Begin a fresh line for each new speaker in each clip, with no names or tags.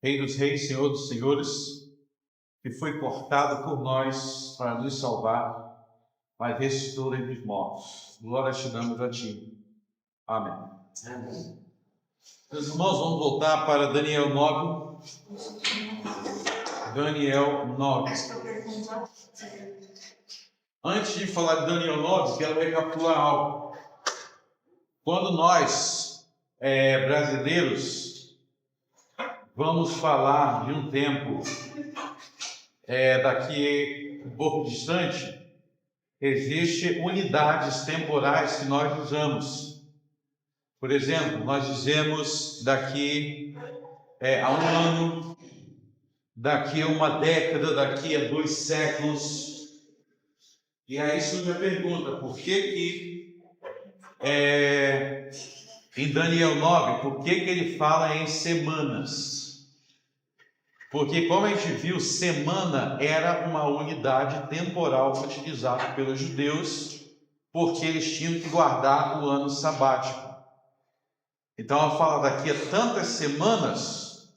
Rei dos reis, Senhor dos senhores, que foi cortado por nós para nos salvar, mas ressuscitou entre os mortos. Glória te damos a ti. Amém. Amém. Meus irmãos, vamos voltar para Daniel 9. Daniel 9. Antes de falar de Daniel 9, quero recapitular algo. Quando nós, brasileiros, vamos falar de um tempo daqui um pouco distante, existem unidades temporais que nós usamos. Por exemplo, nós dizemos daqui a um ano, daqui a uma década, daqui a 2 séculos. E aí surge a pergunta, por que em Daniel 9, por que ele fala em semanas? Porque, como a gente viu, semana era uma unidade temporal utilizada pelos judeus, porque eles tinham que guardar o ano sabático. Então, ela fala daqui a tantas semanas,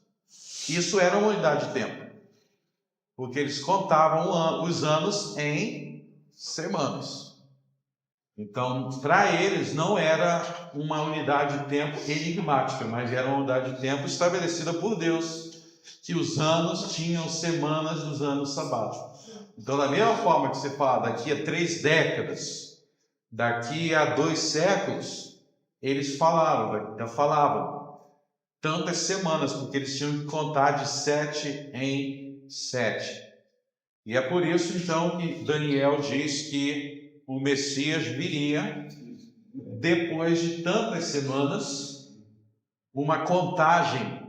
isso era uma unidade de tempo, porque eles contavam os anos em semanas. Então, para eles, não era uma unidade de tempo enigmática, mas era uma unidade de tempo estabelecida por Deus, que os anos tinham semanas dos anos sabáticos. Então, da mesma forma que você fala daqui a 3 décadas, daqui a 2 séculos, eles falavam tantas semanas, porque eles tinham que contar de 7 em 7. E é por isso, então, que Daniel diz que o Messias viria depois de tantas semanas, uma contagem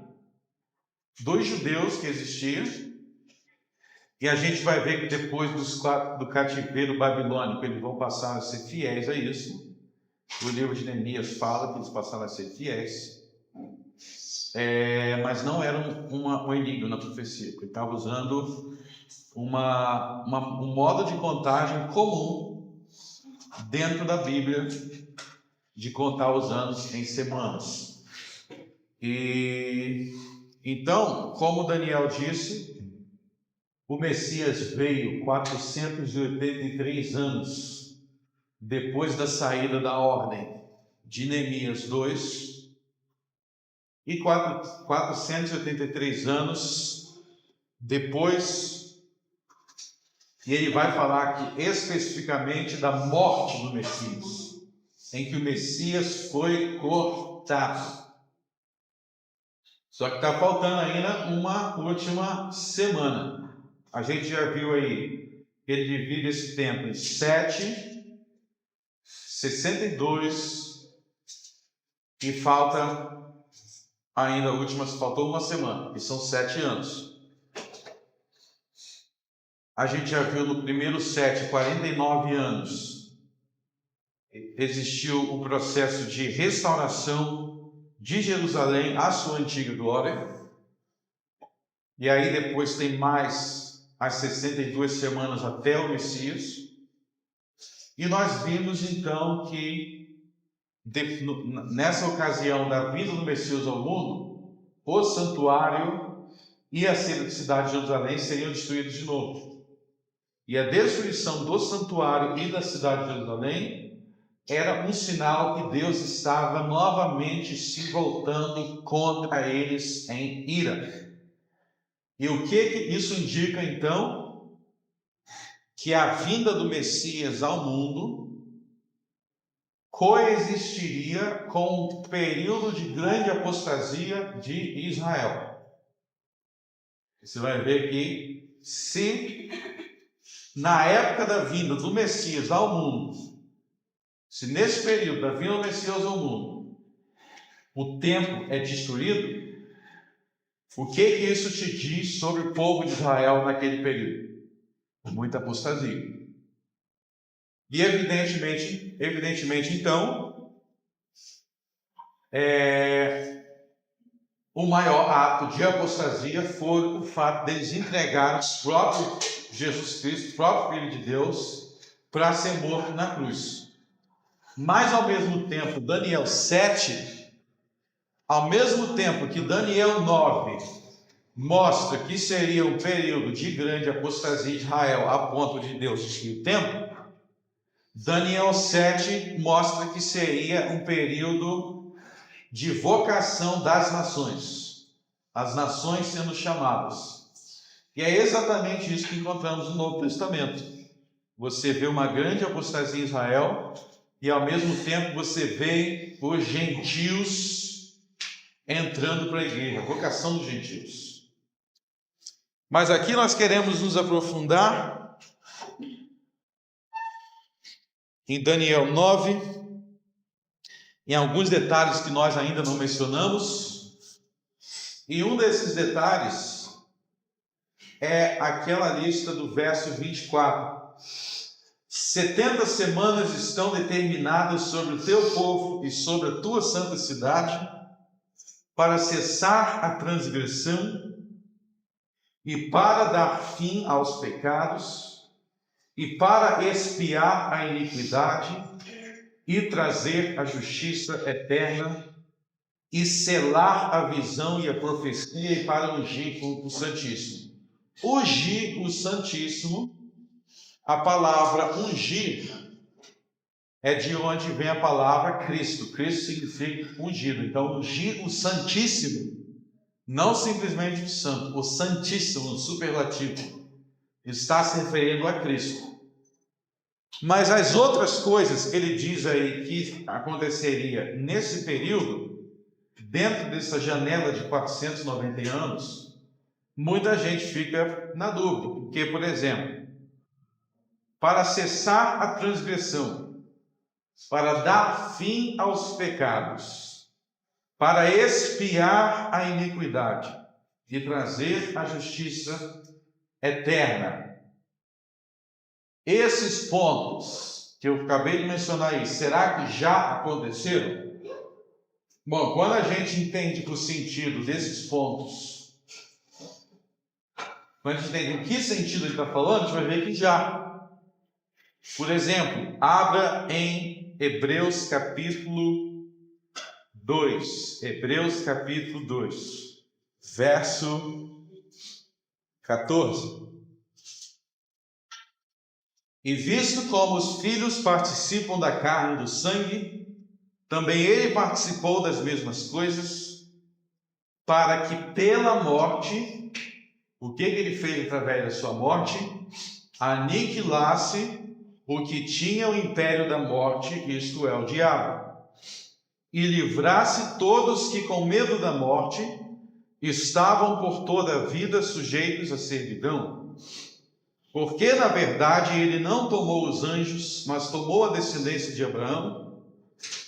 dos judeus que existiam, e a gente vai ver que depois do cativeiro babilônico eles vão passar a ser fiéis a isso. O livro de Neemias fala que eles passaram a ser fiéis, mas não era um enigma na profecia, porque estava usando um modo de contagem comum dentro da Bíblia, de contar os anos em semanas. E então, como Daniel disse, o Messias veio 483 anos depois da saída da ordem de Neemias 2 e 483 anos depois, e ele vai falar aqui especificamente da morte do Messias, em que o Messias foi cortado. Só que está faltando ainda uma última semana. A gente já viu aí que ele divide esse tempo em 7, 62 e falta ainda faltou uma semana, que são 7 anos. A gente já viu no primeiro 7, 49 anos, existiu o processo de restauração de Jerusalém à sua antiga glória. E aí depois tem mais as 62 semanas até o Messias. E nós vimos então que nessa ocasião da vinda do Messias ao mundo, o santuário e a cidade de Jerusalém seriam destruídos de novo. E a destruição do santuário e da cidade de Jerusalém era um sinal que Deus estava novamente se voltando contra eles em ira. E o que isso indica então? Que a vinda do Messias ao mundo coexistiria com um período de grande apostasia de Israel. Você vai ver que se na época da vinda do Messias ao mundo, se nesse período da vinda do Messias ao mundo, o templo é destruído, o que isso te diz sobre o povo de Israel naquele período? Muita apostasia. E evidentemente então, o maior ato de apostasia foi o fato deles entregarem o próprio Jesus Cristo, o próprio Filho de Deus, para ser morto na cruz. Mas ao mesmo tempo, Daniel 7, ao mesmo tempo que Daniel 9 mostra que seria um período de grande apostasia de Israel a ponto de Deus destruir o templo, Daniel 7 mostra que seria um período de vocação das nações, as nações sendo chamadas. E é exatamente isso que encontramos no Novo Testamento. Você vê uma grande apostasia em Israel e ao mesmo tempo você vê os gentios entrando para a igreja, a vocação dos gentios. Mas aqui nós queremos nos aprofundar em Daniel 9, em alguns detalhes que nós ainda não mencionamos. E um desses detalhes é aquela lista do verso 24. 70 semanas estão determinadas sobre o teu povo e sobre a tua santa cidade, para cessar a transgressão e para dar fim aos pecados e para expiar a iniquidade e trazer a justiça eterna e selar a visão e a profecia e para ungir o Santíssimo. Ungir o Santíssimo, a palavra ungir é de onde vem a palavra Cristo. Cristo significa ungido. Então, ungir o Santíssimo, não simplesmente o Santo, o Santíssimo, no superlativo, está se referindo a Cristo. Mas as outras coisas que ele diz aí que aconteceria nesse período, dentro dessa janela de 490 anos, muita gente fica na dúvida. Porque, por exemplo, para cessar a transgressão, para dar fim aos pecados, para expiar a iniquidade e trazer a justiça eterna. Esses pontos que eu acabei de mencionar aí, será que já aconteceram? Bom, quando a gente entende o sentido desses pontos, quando a gente entende em que sentido ele está falando, a gente vai ver que já. Por exemplo, abra em Hebreus capítulo 2. Hebreus capítulo 2, verso 14. E visto como os filhos participam da carne e do sangue, também ele participou das mesmas coisas, para que pela morte, o que ele fez através da sua morte, aniquilasse o que tinha o império da morte, isto é, o diabo, e livrasse todos que com medo da morte estavam por toda a vida sujeitos à servidão. Porque, na verdade, ele não tomou os anjos, mas tomou a descendência de Abraão.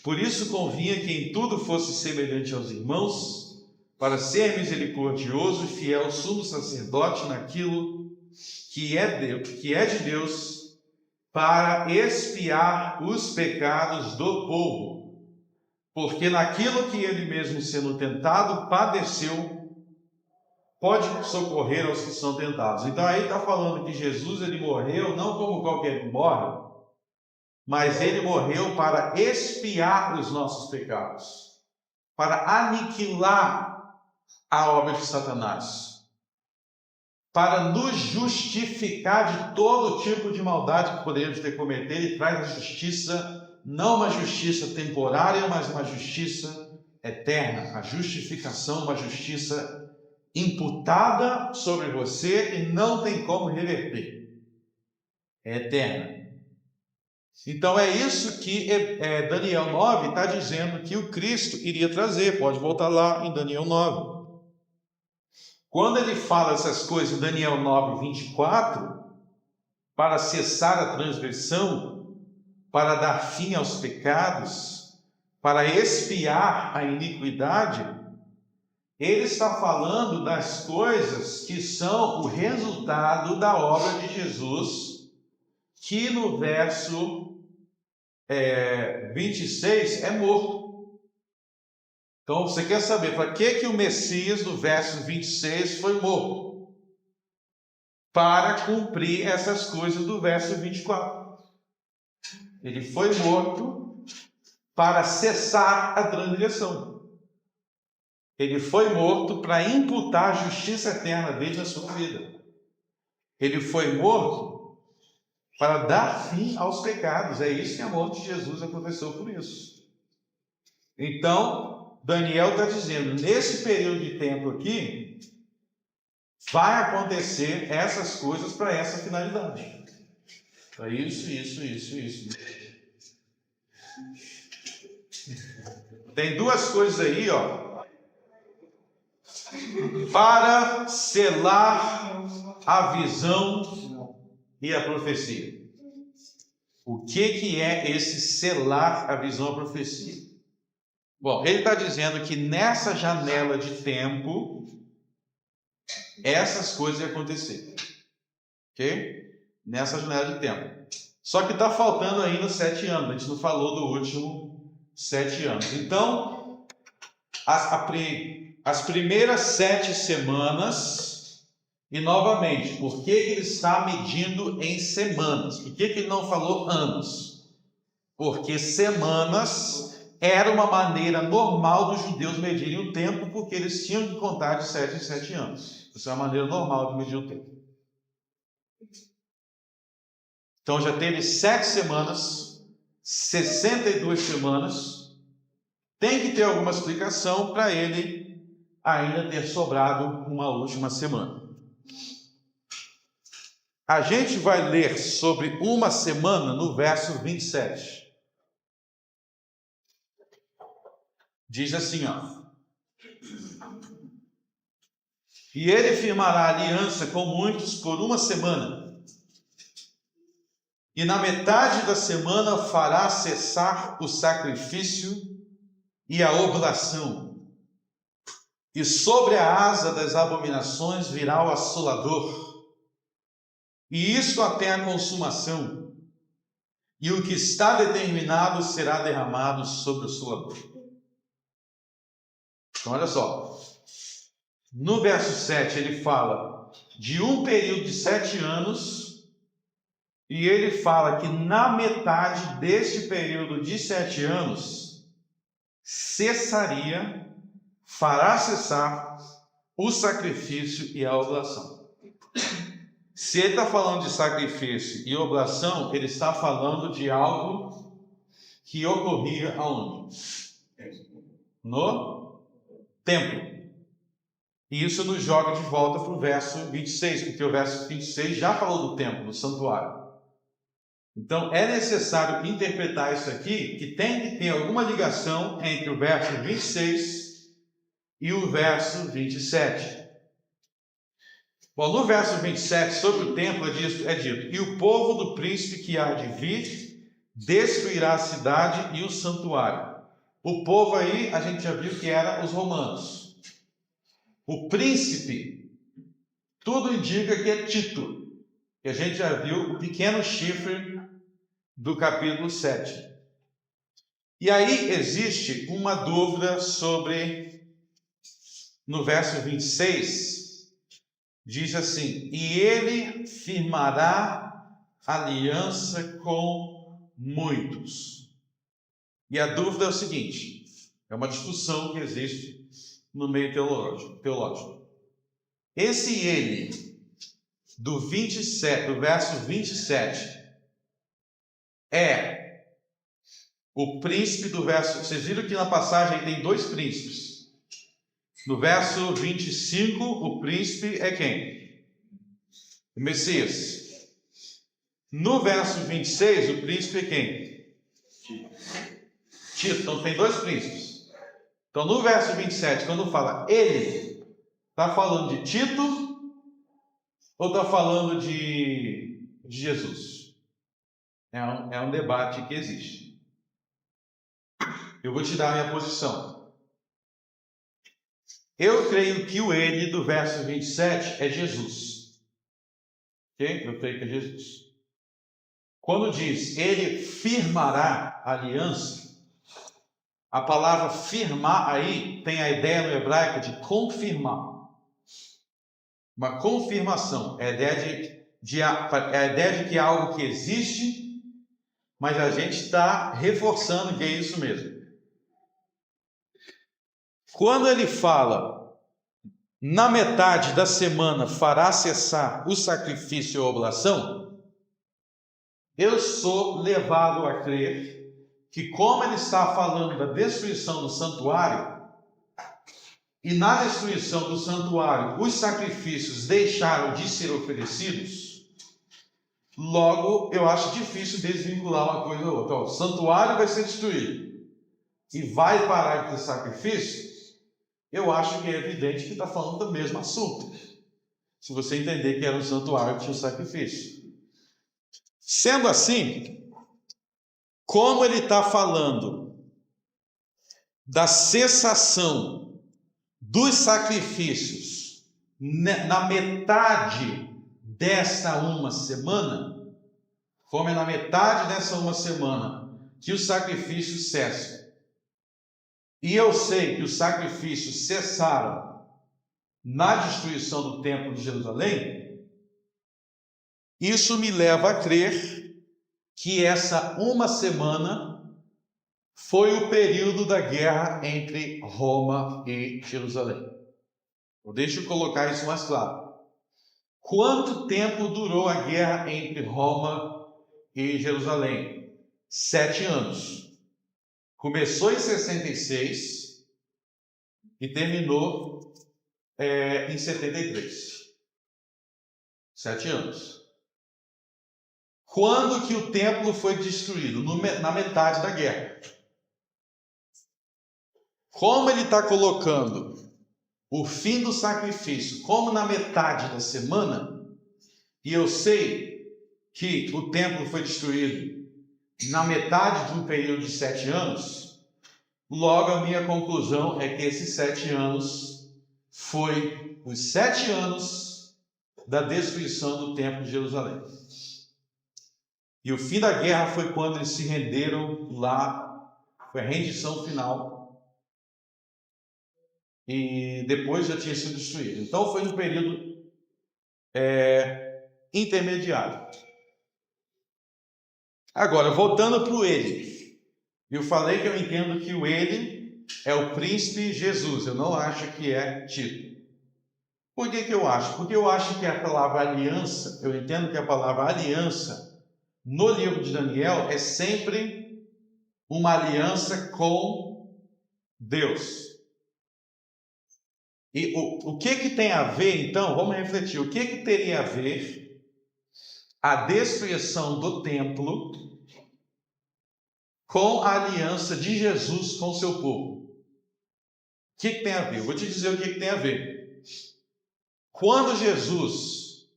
Por isso convinha que em tudo fosse semelhante aos irmãos, para ser misericordioso e fiel sumo sacerdote naquilo que é de Deus, para expiar os pecados do povo. Porque naquilo que ele mesmo, sendo tentado, padeceu, pode socorrer aos que são tentados. Então aí está falando que Jesus ele morreu não como qualquer um morre, mas ele morreu para expiar os nossos pecados, para aniquilar a obra de Satanás, para nos justificar de todo tipo de maldade que poderíamos ter cometido. Ele traz a justiça, não uma justiça temporária, mas uma justiça eterna, a justificação, uma justiça imputada sobre você e não tem como reverter. É eterna. Então é isso que Daniel 9 está dizendo que o Cristo iria trazer. Pode voltar lá em Daniel 9. Quando ele fala essas coisas em Daniel 9, 24, para cessar a transgressão, para dar fim aos pecados, para expiar a iniquidade, ele está falando das coisas que são o resultado da obra de Jesus, que no verso 26 é morto. Então, você quer saber para que o Messias, no verso 26, foi morto? Para cumprir essas coisas do verso 24. Ele foi morto para cessar a transgressão. Ele foi morto para imputar a justiça eterna dele na sua vida. Ele foi morto para dar fim aos pecados. É isso que a morte de Jesus aconteceu por isso. Então, Daniel está dizendo, nesse período de tempo aqui, vai acontecer essas coisas para essa finalidade. Para isso. Tem duas coisas aí, ó. Para selar a visão e a profecia. O que é esse selar a visão e a profecia? Bom, ele está dizendo que nessa janela de tempo, essas coisas iam acontecer. Ok? Nessa janela de tempo. Só que está faltando ainda 7 anos. A gente não falou do último 7 anos. Então, as primeiras 7 semanas, e novamente, por que ele está medindo em semanas? Por que ele não falou anos? Porque semanas era uma maneira normal dos judeus medirem o tempo, porque eles tinham que contar de 7 em 7 anos. Isso é uma maneira normal de medir o tempo. Então já teve 7 semanas, 62 semanas. Tem que ter alguma explicação para ele ainda ter sobrado uma última semana. A gente vai ler sobre uma semana no verso 27. Diz assim, ó. E ele firmará aliança com muitos por uma semana. E na metade da semana fará cessar o sacrifício e a oblação. E sobre a asa das abominações virá o assolador. E isso até a consumação. E o que está determinado será derramado sobre o assolador. Então, olha só. No verso 7, ele fala de um período de 7 anos, e ele fala que na metade deste período de 7 anos, fará cessar o sacrifício e a oblação. Se ele está falando de sacrifício e oblação, ele está falando de algo que ocorria aonde? No templo. E isso nos joga de volta para o verso 26, porque o verso 26 já falou do templo, do santuário. Então, é necessário interpretar isso aqui, que tem que ter alguma ligação entre o verso 26 e o verso 27. Bom, no verso 27, sobre o templo, é dito: e o povo do príncipe que há de vir destruirá a cidade e o santuário. O povo aí, a gente já viu que era os romanos. O príncipe, tudo indica que é Tito, que a gente já viu o pequeno chifre do capítulo 7. E aí existe uma dúvida sobre, no verso 26, diz assim: e ele firmará aliança com muitos. E a dúvida é o seguinte, é uma discussão que existe no meio teológico. Esse ele, do verso 27, é o príncipe do verso... Vocês viram que na passagem tem 2 príncipes. No verso 25, o príncipe é quem? O Messias. No verso 26, o príncipe é quem? Tito. Então tem 2 príncipes. Então no verso 27, quando fala ele, está falando de Tito ou está falando de Jesus? É um debate que existe. Eu vou te dar a minha posição. Eu creio que o ele do verso 27 é Jesus. Ok? Eu creio que é Jesus. Quando diz ele firmará a aliança, a palavra firmar aí tem a ideia no hebraico de confirmar. Uma confirmação. É a ideia de que é algo que existe, mas a gente está reforçando que é isso mesmo. Quando ele fala, na metade da semana fará cessar o sacrifício e a oblação, eu sou levado a crer que, como ele está falando da destruição do santuário, e na destruição do santuário os sacrifícios deixaram de ser oferecidos, logo eu acho difícil desvincular uma coisa da outra. O santuário vai ser destruído e vai parar de ter sacrifícios. Eu acho que é evidente que está falando do mesmo assunto, se você entender que era um santuário que tinha um sacrifício. Sendo assim, como ele está falando da cessação dos sacrifícios na metade desta uma semana, como é na metade dessa uma semana que os sacrifícios cessam, e eu sei que os sacrifícios cessaram na destruição do templo de Jerusalém, isso me leva a crer que essa uma semana foi o período da guerra entre Roma e Jerusalém. Deixa eu colocar isso mais claro. Quanto tempo durou a guerra entre Roma e Jerusalém? 7 anos. Começou em 66 e terminou em 73. 7 anos. Quando que o templo foi destruído? Na metade da guerra. Como ele está colocando o fim do sacrifício como na metade da semana, e eu sei que o templo foi destruído na metade de um período de 7 anos, logo a minha conclusão é que esses 7 anos foi os 7 anos da destruição do templo de Jerusalém. E o fim da guerra foi quando eles se renderam lá, foi a rendição final, e depois já tinha sido destruído. Então foi no período intermediário. Agora, voltando para o ele. Eu falei que eu entendo que o ele é o príncipe Jesus. Eu não acho que é Tito. Por que eu acho? Porque eu acho que a palavra aliança, eu entendo que a palavra aliança, no livro de Daniel, é sempre uma aliança com Deus. E o que tem a ver, então, vamos refletir, o que teria a ver a destruição do templo com a aliança de Jesus com o seu povo? O que tem a ver? Eu vou te dizer o que tem a ver. Quando Jesus,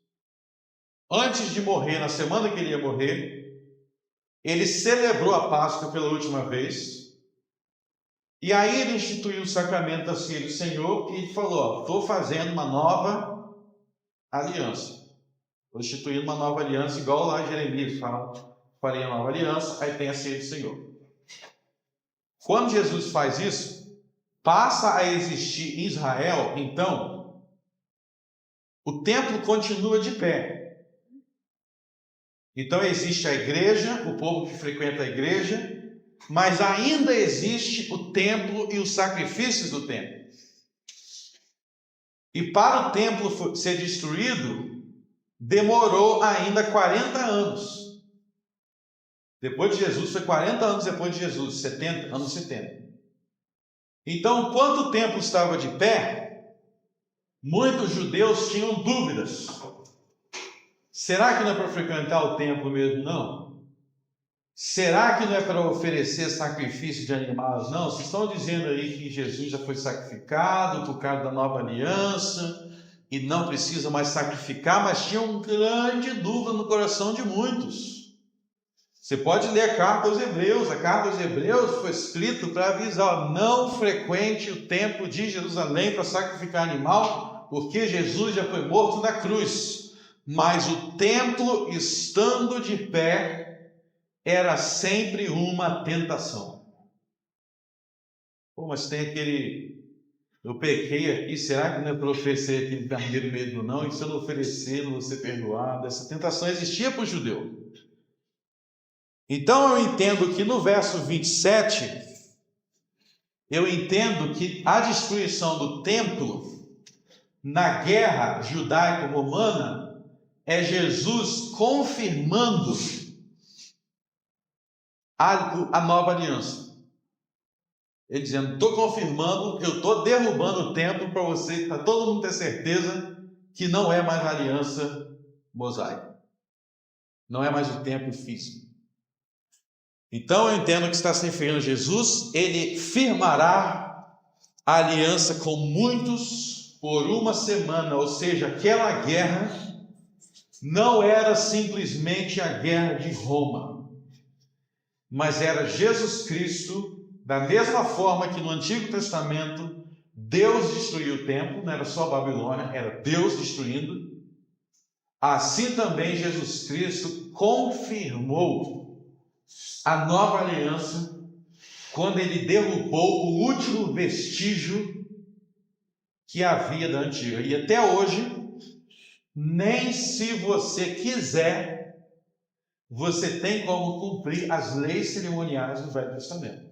antes de morrer, na semana que ele ia morrer, ele celebrou a Páscoa pela última vez, e aí ele instituiu o sacramento da ceia do Senhor e falou: estou fazendo uma nova aliança. Estou instituindo uma nova aliança, igual lá Jeremias fala, farei a nova aliança, aí tem a ceia do Senhor. Quando Jesus faz isso, passa a existir em Israel, então, o templo continua de pé. Então existe a igreja, o povo que frequenta a igreja, mas ainda existe o templo e os sacrifícios do templo. E para o templo ser destruído, demorou ainda 40 anos. Depois de Jesus, foi 40 anos depois de Jesus, 70, anos 70. Então, enquanto o templo estava de pé, muitos judeus tinham dúvidas. Será que não é para frequentar o templo mesmo? Não. Será que não é para oferecer sacrifício de animais? Não. Vocês estão dizendo aí que Jesus já foi sacrificado por causa da nova aliança e não precisa mais sacrificar, mas tinha uma grande dúvida no coração de muitos. Você pode ler a carta aos Hebreus. A carta aos Hebreus foi escrita para avisar: não frequente o templo de Jerusalém para sacrificar animal, porque Jesus já foi morto na cruz. Mas o templo, estando de pé, era sempre uma tentação. Pô, mas tem aquele... Eu pequei aqui, será que não é para oferecer aquele carneiro mesmo não? E se eu não oferecer, não vou ser perdoado? Essa tentação existia para o judeu. Então eu entendo que no verso 27, eu entendo que a destruição do templo na guerra judaico-romana é Jesus confirmando a nova aliança. Ele dizendo, estou confirmando, eu estou derrubando o templo para você, para todo mundo ter certeza que não é mais a aliança mosaica. Não é mais o templo físico. Então eu entendo que está se referindo a Jesus, ele firmará a aliança com muitos por uma semana, ou seja, aquela guerra não era simplesmente a guerra de Roma, mas era Jesus Cristo, da mesma forma que no Antigo Testamento Deus destruiu o templo, não era só a Babilônia, era Deus destruindo. Assim também Jesus Cristo confirmou a nova aliança quando ele derrubou o último vestígio que havia da antiga. E até hoje, nem se você quiser, você tem como cumprir as leis cerimoniais do Velho Testamento.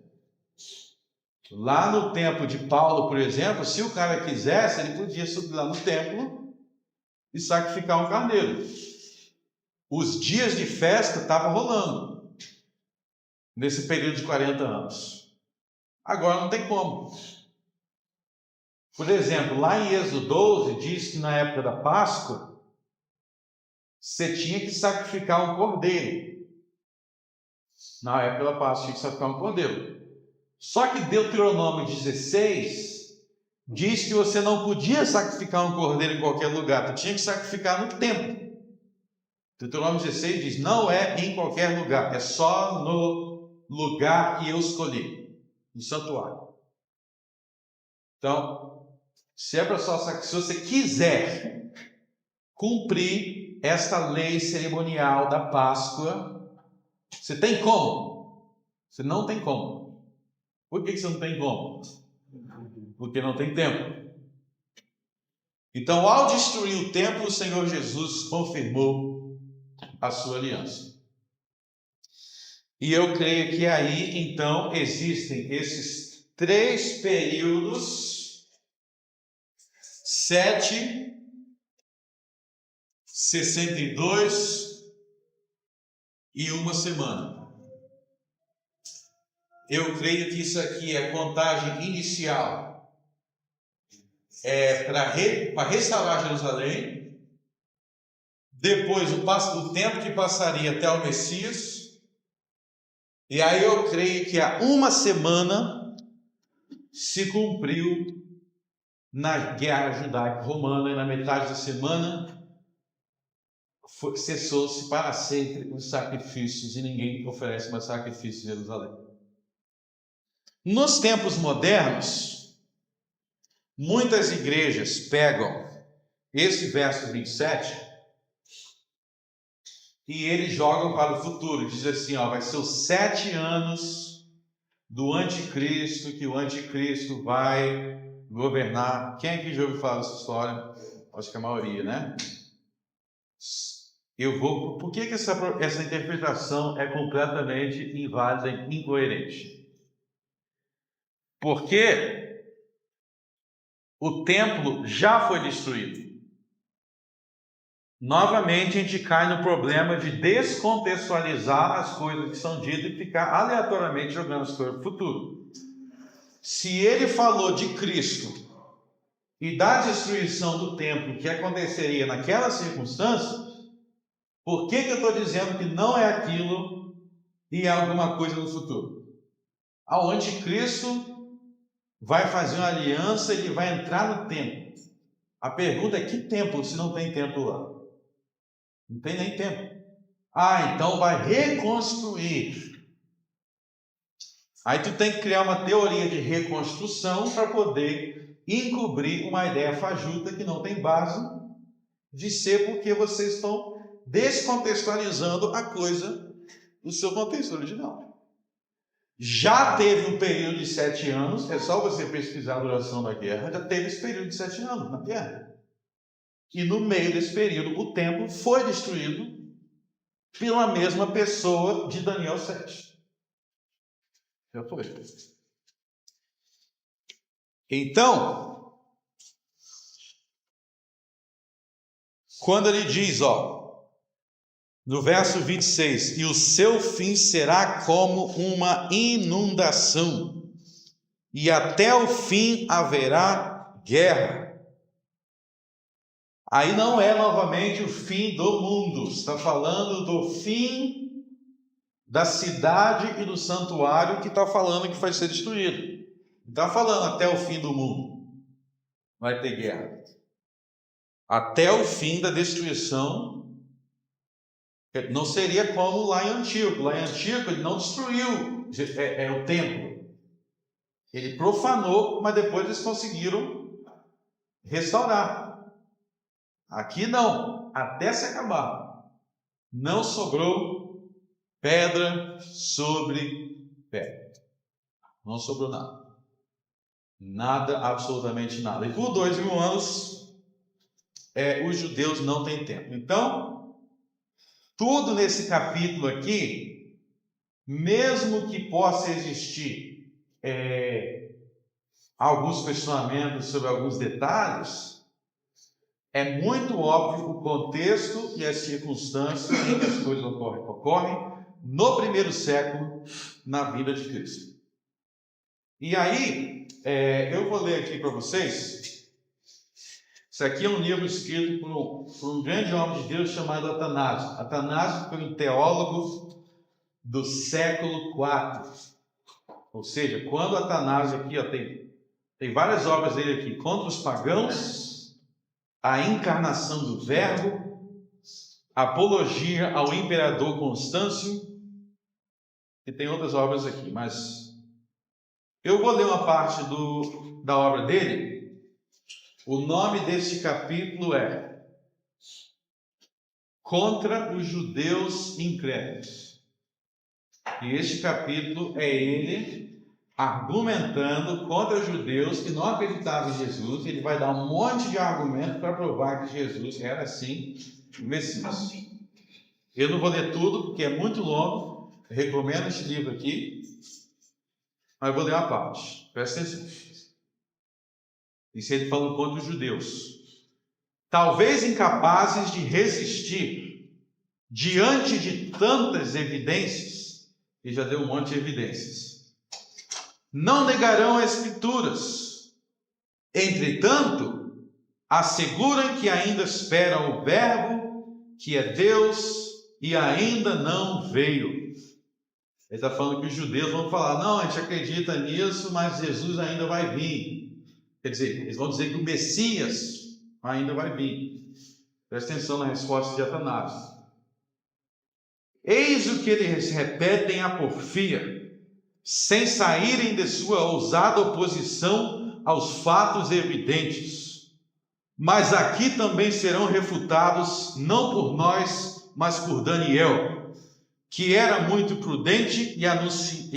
Lá no templo de Paulo, por exemplo, se o cara quisesse, ele podia subir lá no templo e sacrificar um carneiro. Os dias de festa estavam rolando nesse período de 40 anos. Agora não tem como. Por exemplo, lá em Êxodo 12, diz que na época da Páscoa, você tinha que sacrificar um cordeiro. Na época da Páscoa, tinha que sacrificar um cordeiro. Só que Deuteronômio 16 diz que você não podia sacrificar um cordeiro em qualquer lugar, você tinha que sacrificar no templo. Deuteronômio 16 diz, não é em qualquer lugar, é só no lugar que eu escolhi, no santuário. Então, se você quiser cumprir esta lei cerimonial da Páscoa, você tem como? Você não tem como. Por que você não tem como? Porque não tem tempo. Então, ao destruir o templo, o Senhor Jesus confirmou a sua aliança. E eu creio que aí, então, existem esses 3 períodos, 7, 62 e uma semana. Eu creio que isso aqui é contagem inicial. Para restaurar Jerusalém. Depois o tempo que passaria até o Messias. E aí eu creio que há uma semana se cumpriu na guerra judaico-romana, e na metade da semana cessou-se para sempre os sacrifícios, e ninguém oferece mais sacrifício em Jerusalém. Nos tempos modernos, muitas igrejas pegam esse verso 27 e eles jogam para o futuro. Diz assim, vai ser os 7 anos do anticristo, que o anticristo vai governar. Quem aqui já ouviu falar dessa história? Acho que a maioria, né? Por que essa interpretação é completamente inválida e incoerente? Porque o templo já foi destruído. Novamente a gente cai no problema de descontextualizar as coisas que são ditas e ficar aleatoriamente jogando as coisas para o futuro. Se ele falou de Cristo e da destruição do templo que aconteceria naquela circunstância, por que eu estou dizendo que não é aquilo e é alguma coisa no futuro? O anticristo vai fazer uma aliança, ele vai entrar no templo. A pergunta é, que templo se não tem templo lá? Não tem nem templo. Então vai reconstruir. Aí tu tem que criar uma teoria de reconstrução para poder encobrir uma ideia fajuta que não tem base de ser, porque vocês estão descontextualizando a coisa no seu contexto original. Já teve um período de 7 anos, é só você pesquisar a duração da guerra, já teve esse período de 7 anos na guerra. E no meio desse período, o templo foi destruído pela mesma pessoa de Daniel 7. Já foi. Então, quando ele diz, no verso 26, e o seu fim será como uma inundação, e até o fim haverá guerra. Aí não é novamente o fim do mundo, está falando do fim da cidade e do santuário que está falando que vai ser destruído. Não está falando até o fim do mundo vai ter guerra. Até o fim da destruição, não seria como lá em Antíoco. Lá em Antíoco ele não destruiu o templo. Ele profanou, mas depois eles conseguiram restaurar. Aqui não, até se acabar. Não sobrou pedra sobre pedra. Não sobrou nada. Nada, absolutamente nada. E por 2000 anos, os judeus não têm templo. Então, tudo nesse capítulo aqui, mesmo que possa existir alguns questionamentos sobre alguns detalhes, é muito óbvio o contexto e as circunstâncias em que as coisas ocorrem no primeiro século na vida de Cristo. E aí, eu vou ler aqui para vocês. Isso aqui é um livro escrito por um grande homem de Deus chamado Atanásio. Atanásio foi um teólogo do século IV. Ou seja, quando Atanásio aqui, tem várias obras dele aqui, contra os pagãos, a encarnação do Verbo, apologia ao imperador Constâncio, e tem outras obras aqui, mas eu vou ler uma parte da obra dele. O nome deste capítulo é Contra os Judeus Incrédulos. E este capítulo é ele argumentando contra os judeus que não acreditavam em Jesus. Ele vai dar um monte de argumento para provar que Jesus era, sim, o Messias. Eu não vou ler tudo, porque é muito longo. Eu recomendo este livro aqui, mas eu vou ler uma parte. Presta atenção. Isso ele falando contra os judeus. Talvez incapazes de resistir diante de tantas evidências, e já deu um monte de evidências, não negarão as Escrituras. Entretanto, asseguram que ainda esperam o Verbo, que é Deus, e ainda não veio. Ele está falando que os judeus vão falar, não, a gente acredita nisso, mas Jesus ainda vai vir. Quer dizer, eles vão dizer que o Messias ainda vai vir. Presta atenção na resposta de Atanásio. Eis o que eles repetem a porfia, sem saírem de sua ousada oposição aos fatos evidentes. Mas aqui também serão refutados, não por nós, mas por Daniel, que era muito prudente e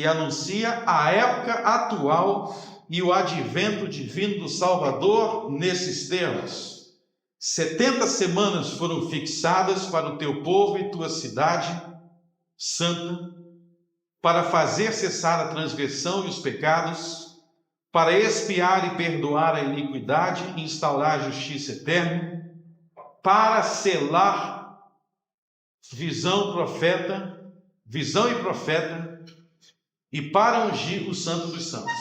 anuncia a época atual e o advento divino do Salvador nesses termos. 70 semanas foram fixadas para o teu povo e tua cidade santa, para fazer cessar a transgressão e os pecados, para expiar e perdoar a iniquidade e instaurar a justiça eterna, para selar visão e profeta, e para ungir o santo dos santos.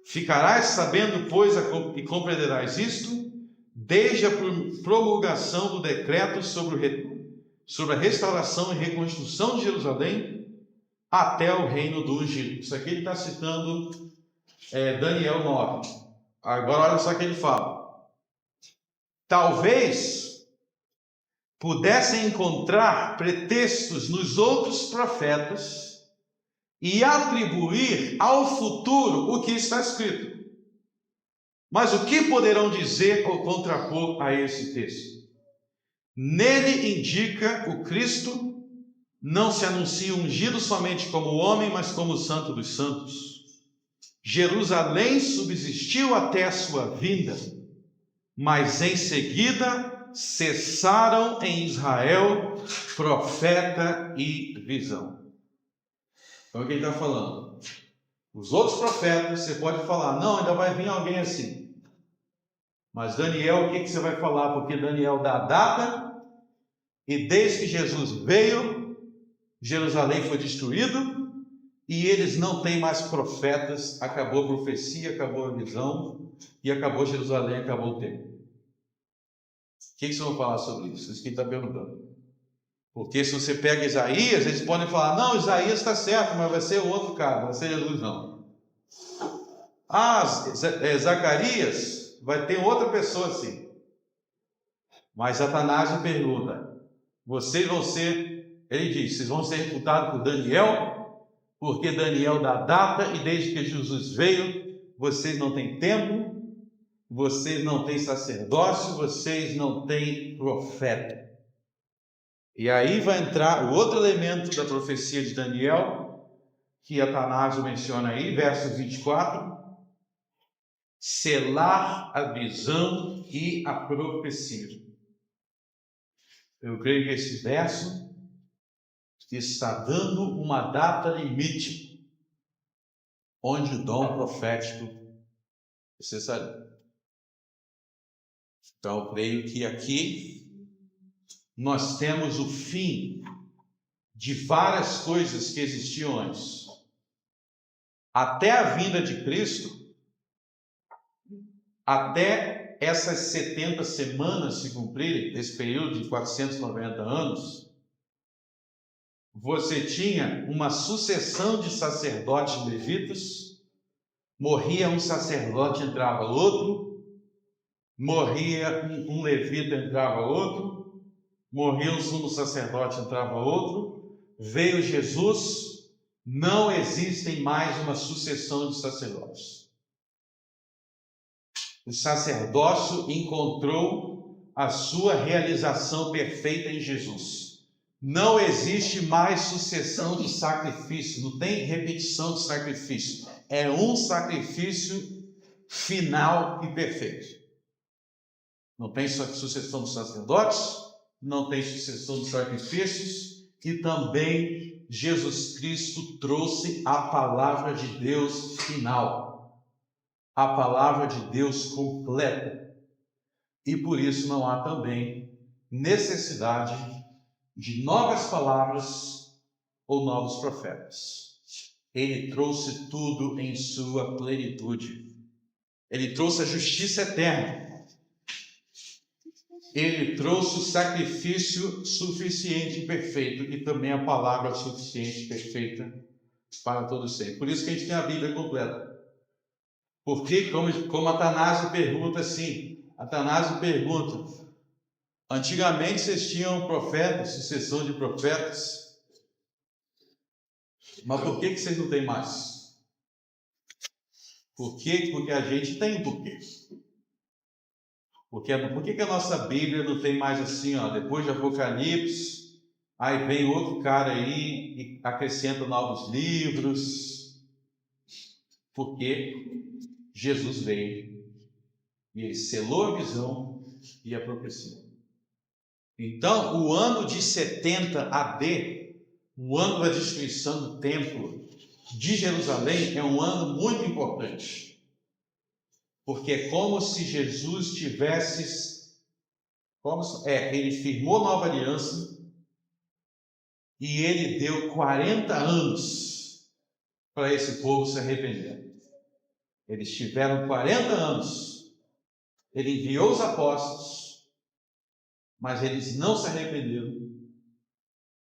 Ficarás sabendo, pois, e compreenderás isto, desde a promulgação do decreto sobre a restauração e reconstrução de Jerusalém, até o reino do ungido. Isso aqui ele está citando Daniel 9. Agora olha só o que ele fala. Talvez pudessem encontrar pretextos nos outros profetas e atribuir ao futuro o que está escrito. Mas o que poderão dizer ou contrapor a esse texto? Nele indica o Cristo. Não se anuncia ungido somente como homem, mas como santo dos santos. Jerusalém subsistiu até a sua vinda, mas em seguida cessaram em Israel profeta e visão. Então o que ele está falando? Os outros profetas, você pode falar, não, ainda vai vir alguém assim. Mas Daniel, o que você vai falar? Porque Daniel dá a data, e desde que Jesus veio, Jerusalém foi destruído, e eles não têm mais profetas, acabou a profecia, acabou a visão, e acabou Jerusalém, acabou o tempo. O que vocês vão falar sobre isso? Isso que está perguntando. Porque se você pega Isaías, eles podem falar, não, Isaías está certo, mas vai ser o outro cara, vai ser Jesus não. Zacarias, vai ter outra pessoa assim. Mas Satanás me pergunta, vocês vão ser, ele diz, vocês vão ser refutados por Daniel, porque Daniel dá data, e desde que Jesus veio, vocês não têm templo, vocês não têm sacerdócio, vocês não têm profeta. E aí vai entrar o outro elemento da profecia de Daniel, que Atanásio menciona aí, verso 24, selar a visão e a profecia. Eu creio que esse verso está dando uma data limite, onde o dom profético cessaria. Então, eu creio que aqui nós temos o fim de várias coisas que existiam antes. Até a vinda de Cristo, até essas 70 semanas se cumprirem, esse período de 490 anos, você tinha uma sucessão de sacerdotes levitas, morria um sacerdote, entrava outro, morria um levita, entrava outro, morria um sumo sacerdote, entrava outro, veio Jesus, não existem mais uma sucessão de sacerdotes. O sacerdócio encontrou a sua realização perfeita em Jesus. Não existe mais sucessão de sacrifício, não tem repetição de sacrifício. É um sacrifício final e perfeito. Não tem sucessão de sacerdotes, não tem sucessão de sacrifícios, e também Jesus Cristo trouxe a palavra de Deus final. A palavra de Deus completa. E por isso não há também necessidade de novas palavras ou novos profetas. Ele trouxe tudo em sua plenitude. Ele trouxe a justiça eterna. Ele trouxe o sacrifício suficiente e perfeito, e também a palavra suficiente e perfeita para todos sempre. Por isso que a gente tem a Bíblia completa. Porque, como Atanásio pergunta assim, Atanásio pergunta, antigamente vocês tinham profetas, sucessão de profetas, mas por que vocês não têm mais? Por quê? Porque a gente tem porquê. Por que a nossa Bíblia não tem mais assim, ó, depois de Apocalipse, aí vem outro cara aí e acrescenta novos livros? Porque Jesus veio e ele selou a visão e a profecia. Então, o ano de 70 AD, o ano da destruição do templo de Jerusalém, é um ano muito importante. Porque é como se Jesus tivesse, ele firmou nova aliança e ele deu 40 anos para esse povo se arrepender. Eles tiveram 40 anos. Ele enviou os apóstolos, mas eles não se arrependeram.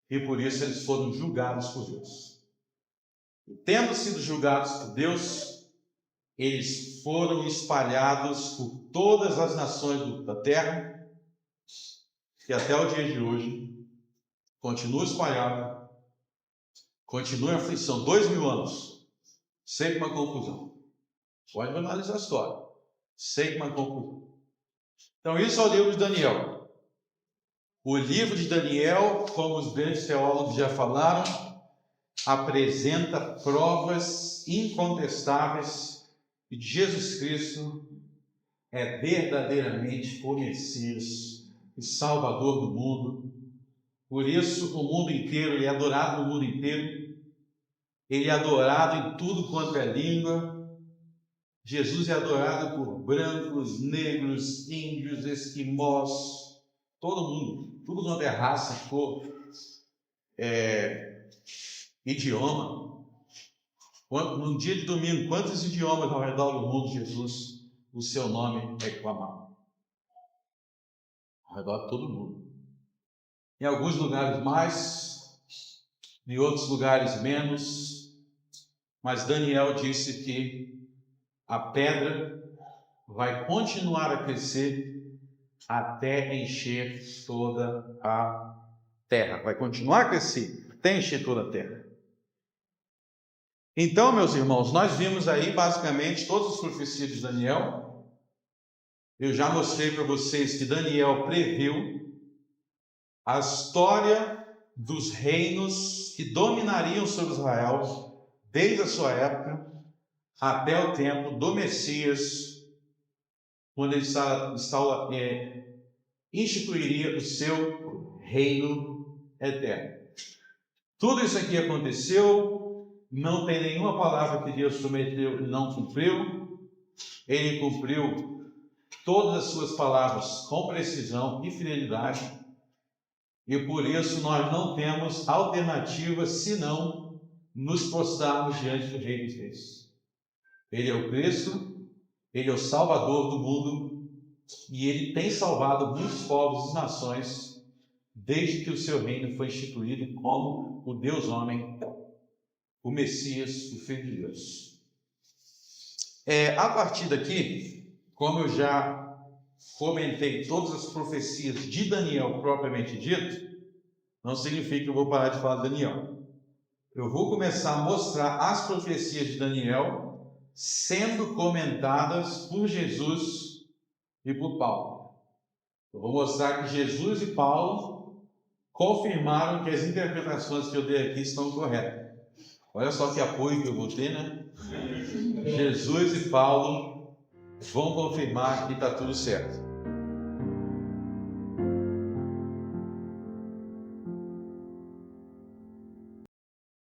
E por isso eles foram julgados por Deus. E tendo sido julgados por Deus, eles foram espalhados por todas as nações da terra, que até o dia de hoje continua espalhado, continua em aflição, 2000 anos, sempre uma confusão. Pode analisar a história, sempre uma confusão. Então isso é o livro de Daniel. O livro de Daniel, como os grandes teólogos já falaram, apresenta provas incontestáveis de Jesus Cristo é verdadeiramente o Messias, o Salvador do mundo. Por isso, o mundo inteiro, ele é adorado no mundo inteiro. Ele é adorado em tudo quanto é língua. Jesus é adorado por brancos, negros, índios, esquimós, todo mundo, tudo quanto é raça, cor, idioma. No dia de domingo, quantos idiomas ao redor do mundo, Jesus, o seu nome é clamado? Ao redor de todo mundo. Em alguns lugares mais, em outros lugares menos, mas Daniel disse que a pedra vai continuar a crescer até encher toda a terra. Vai continuar a crescer até encher toda a terra. Então, meus irmãos, nós vimos aí basicamente todas as profecias de Daniel. Eu já mostrei para vocês que Daniel previu a história dos reinos que dominariam sobre Israel desde a sua época até o tempo do Messias, quando ele instituiria o seu reino eterno. Tudo isso aqui aconteceu, não tem nenhuma palavra que Deus prometeu e não cumpriu. Ele cumpriu todas as suas palavras com precisão e fidelidade, e por isso nós não temos alternativa senão nos prostrarmos diante do Rei dos Reis. Ele é o Cristo, ele é o Salvador do mundo, e ele tem salvado muitos povos e nações desde que o seu reino foi instituído como o Deus-homem, o Messias, o Filho de Deus. A partir daqui, como eu já comentei todas as profecias de Daniel propriamente dito, não significa que eu vou parar de falar de Daniel. Eu vou começar a mostrar as profecias de Daniel sendo comentadas por Jesus e por Paulo. Eu vou mostrar que Jesus e Paulo confirmaram que as interpretações que eu dei aqui estão corretas. Olha só que apoio que eu vou ter, né? Jesus e Paulo vão confirmar que está tudo certo.